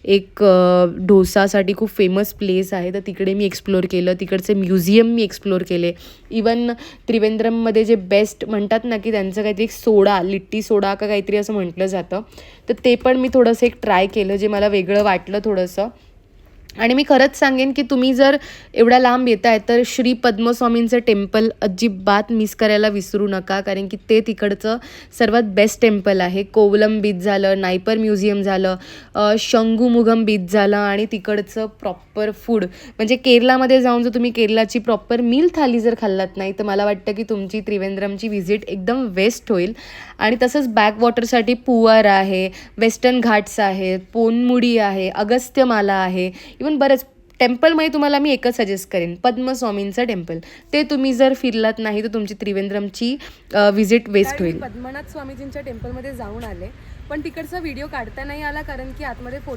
एक डोसासाठी खूप famous place आहे, तर तिकडे मी एक्सप्लोर केलं. तिकडचे म्युझियम मी एक्सप्लोर केले. इवन त्रिवेंद्रममध्ये जे बेस्ट म्हणतात ना, की त्यांचं काहीतरी एक सोडा, लिट्टी सोडा का काहीतरी असं म्हटलं जातं, तर ते पण मी थोडंसं एक ट्राय केलं, जे मला वेगळं वाटलं थोडंसं. आणि मी खरंच सांगेन की तुम्ही जर एवढ्या लांब येताय तर श्री पद्मस्वामींचं टेम्पल अजिबात मिस करायला विसरू नका, कारण की ते तिकडचं सर्वात बेस्ट टेम्पल आहे. कोवलम बीच झालं, नायपर म्युझियम झालं, शंगुमुगम बीच झालं आणि तिकडचं प्रॉपर फूड म्हणजे केरलामध्ये जाऊन जर तुम्ही केरलाची प्रॉपर मील थाली जर खाल्लात नाही तर मला वाटतं की तुमची त्रिवेंद्रमची व्हिजिट एकदम वेस्ट होईल. आणि तसंच बॅकवॉटरसाठी पुवार आहे, वेस्टर्न घाट्स आहेत, पोनमुडी आहे, अगस्त्यमाला आहे. इवन बरंच टेम्पलमध्ये तुम्हाला मी एकच सजेस्ट करेन, पद्मस्वामींचं टेम्पल. ते तुम्ही जर फिरलात नाही तर तुमची त्रिवेंद्रमची व्हिजिट वेस्ट होईल. पद्मनाथ स्वामीजींच्या टेम्पलमध्ये जाऊन आले, पण तिकडचा व्हिडिओ काढता नाही आला कारण की आतमध्ये